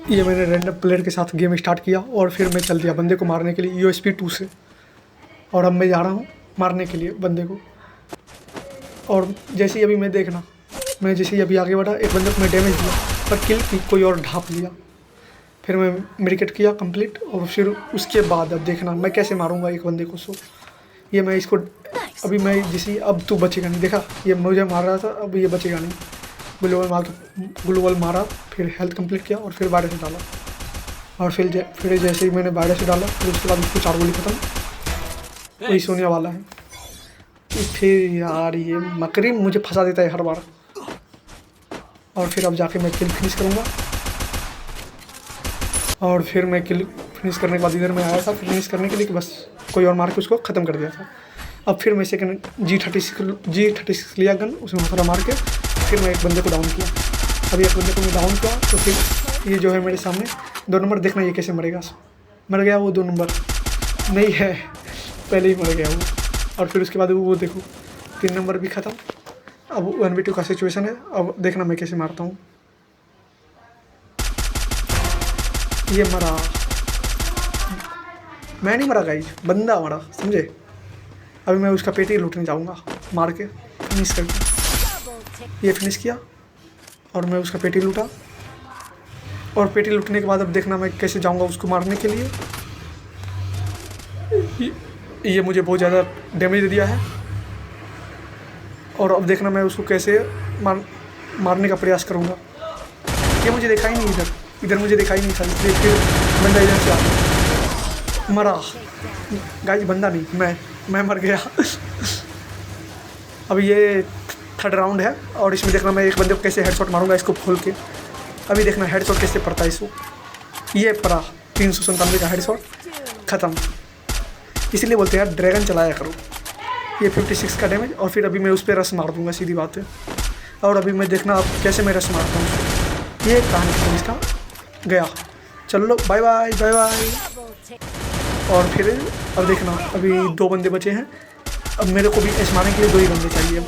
ये मैंने random player के साथ गेम स्टार्ट किया और फिर मैं चल दिया बंदे को मारने के लिए USP 2 से। और अब मैं जा रहा हूँ मारने के लिए बंदे को। और जैसे ही अभी मैं देखना, मैं जैसे ही अभी आगे बढ़ा, एक बंदे को मैं डैमेज दिया पर किल की कोई और ढाप लिया। फिर मैं मेडिकेट किया कंप्लीट और फिर उसके बाद अब देखना मैं कैसे मारूंगा एक बंदे को। सो ये मैं इसको अभी मैं जैसे अब तू बचेगा नहीं, देखा ये मुझे मार रहा था, अब ये बचेगा नहीं। ग्लोबल मारा, फिर हेल्थ कंप्लीट किया और फिर वायरस से डाला। और फिर जैसे ही मैंने वायरस से डाला फिर उसके बाद उसको 4 गोली खत्म। वही सोने वाला है। फिर यार ये मकरी मुझे फंसा देता है हर बार। और फिर अब जाके मैं किल फिनिश करूँगा। और फिर मैं किल फिनिश करने के बाद इधर मैं आया था फिनिश करने के लिए कि बस कोई और मार के उसको ख़त्म कर दिया था। अब फिर मैं सेकंड G36 लिया गन, उसमें हथौड़ा मार के फिर मैं एक बंदे को डाउन किया। अभी एक बंदे को मैं डाउन किया तो फिर ये जो है मेरे सामने 2 नंबर, देखना ये कैसे मरेगा। मर गया वो 2 नंबर नहीं है, पहले ही मर गया वो। और फिर उसके बाद वो देखो 3 नंबर भी ख़त्म। अब 1v2 का सिचुएशन है। अब देखना मैं कैसे मारता हूँ। ये मरा, मैं नहीं मरा गाइस, बंदा मरा, समझे। अभी मैं उसका पेटी लूटने जाऊँगा मार के फिनिश करके। ये फिनिश किया और मैं उसका पेटी लूटा। और पेटी लूटने के बाद अब देखना मैं कैसे जाऊँगा उसको मारने के लिए। ये मुझे बहुत ज़्यादा डैमेज दे दिया है। और अब देखना मैं उसको कैसे मारने का प्रयास करूँगा। ये मुझे देखा ही नहीं, इधर मुझे देखा ही नहीं था, इसलिए फिर बंदा इधर से आ मरा। गाइस बंदा नहीं, मैं मर गया। अब ये 3rd राउंड है और इसमें देखना मैं एक बंदे को कैसे हेडशॉट मारूंगा इसको खोल के। अभी देखना हेडशॉट कैसे पड़ता है इसको। ये पड़ा 397 का हेडशॉट, ख़त्म। इसीलिए बोलते हैं यार ड्रैगन चलाया करो। ये 56 का डैमेज और फिर अभी मैं उस पर रस मार दूंगा, सीधी बात है। और अभी मैं देखना अब कैसे मैं रस मारता हूँ। ये कहानी खत्म इसका, गया। चलो बाय बाय बाय बाय। और फिर अब देखना अभी 2 बंदे बचे हैं। अब मेरे को भी ऐसे मारने के लिए 2 ही बंदे चाहिए। अब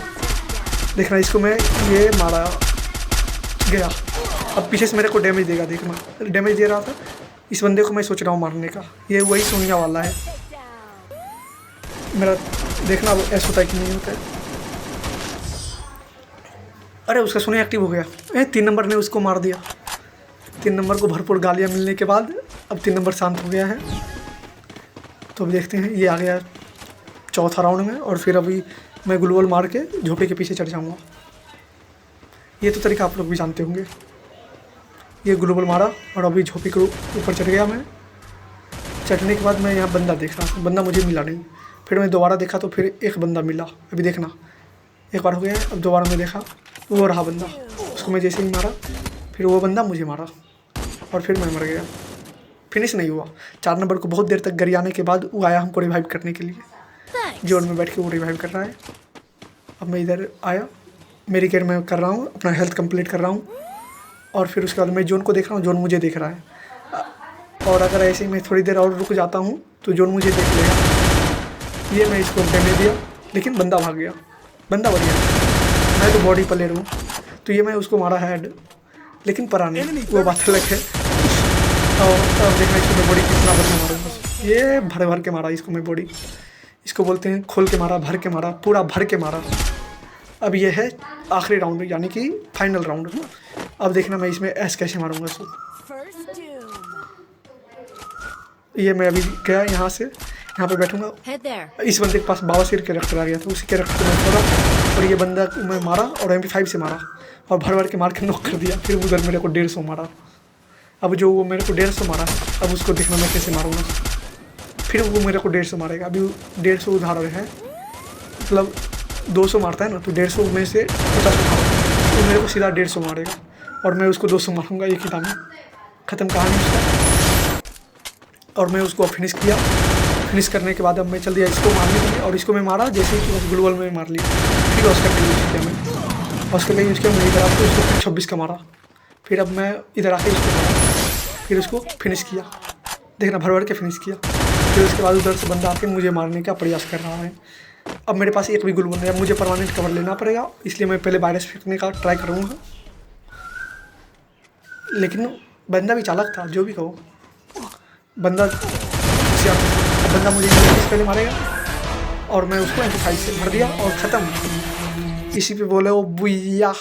देखना इसको मैं ये मारा, गया। अब पीछे से मेरे को डैमेज देगा, देखना डैमेज दे रहा था। इस बंदे को मैं सोच रहा हूँ मारने का, ये वही सोनिया वाला है मेरा। देखना अब ऐसा होता है कि नहीं होता है। अरे उसका सोनिया एक्टिव हो गया। 3 नंबर ने उसको मार दिया। 3 नंबर को भरपूर गालियाँ मिलने के बाद अब 3 नंबर शांत हो गया है। तो अब देखते हैं, ये आ गया 4था राउंड में। और फिर अभी मैं ग्लोबल मार के झोपड़ी के पीछे चढ़ जाऊँगा। ये तो तरीका आप लोग भी जानते होंगे। ये ग्लोबल मारा और अभी झोपड़ी के ऊपर चढ़ गया मैं। चढ़ने के बाद मैं यहाँ बंदा देख रहा था, बंदा मुझे मिला नहीं। फिर मैं दोबारा देखा तो फिर एक बंदा मिला। अभी देखना एक बार हो गया है, अब दोबारा मैं देखा वो रहा बंदा, उसको मैं जैसे ही मारा फिर वो बंदा मुझे मारा और फिर मैं मर गया। फिनिश नहीं हुआ। 4 नंबर को बहुत देर तक गरियाने के बाद वो आया हमको रिवाइव करने के लिए। जोन में बैठ के वो रिवाइव कर रहा है। अब मैं इधर आया, मेरी केयर में कर रहा हूँ, अपना हेल्थ कंप्लीट कर रहा हूँ। और फिर उसके बाद मैं जोन को देख रहा हूँ, जोन मुझे देख रहा है। और अगर ऐसे ही मैं थोड़ी देर और रुक जाता हूँ तो जोन मुझे देख लेगा। ये मैं इसको डैमेज दिया लेकिन बंदा भाग गया, बंदा बढ़िया। मैं तो बॉडी प्लेयर हूँ तो ये मैं उसको मारा हेड, लेकिन परा नहीं, वो बात अलग है। और अब देखना इसको मैं बॉडी कितना बढ़िया मारूंगा। ये भर भर के मारा इसको मैं बॉडी, इसको बोलते हैं खोल के मारा, भर के मारा, पूरा भर के मारा। अब ये है आखिरी राउंड यानी कि फाइनल राउंड। अब देखना मैं इसमें ऐसे कैसे मारूंगा इसको। ये मैं अभी गया यहाँ से, यहाँ पे बैठूंगा। इस बंदे के पास बावासीर कैरेक्टर आ गया था, उसी कैरेक्टर को मैं छोड़ा और ये बंदा मैं मारा और MP5 से मारा और भर भर के मार के नॉक कर दिया। फिर उधर मेरे को 150 मारा। अब जो वो मेरे को 150 मारा है, अब उसको देखना मैं कैसे मारूंगा। फिर वो मेरे को 150 मारेगा। अभी 150 उधार है, मतलब 200 मारता है ना, तो 150 में से 50 उठाओ तो मेरे को सीधा 150 मारेगा और मैं उसको 200 मारूंगा एक ही दाम में। ख़त्म कहानी उसका। और मैं उसको फिनिश किया। फिनिश करने के बाद अब मैं चल दिया इसको मारने के लिए और इसको मैं मारा जैसे कि बस ग्लोबल में मार लिया। फिर ऑस्कर का यूज़ किया मैं, ऑस्कर का यूज़ किया मैं इधर आके उसको 26 का मारा। फिर अब मैं इधर आके इसको मारा, फिर उसको फिनिश किया। देखना भर भर के फिनिश किया। फिर उसके बाद उधर से बंदा आके मुझे मारने का प्रयास कर रहा है। अब मेरे पास एक भी ग्लू नहीं है, मुझे परमानेंट कवर लेना पड़ेगा, इसलिए मैं पहले वायरस फेंकने का ट्राई करूँगा। लेकिन बंदा भी चालाक था, जो भी कहो, बंदा होशियार था। बंदा मुझे MP पहले मारेगा और मैं उसको MP5 से भर दिया और ख़त्म। इसी पे बोले वो बुया।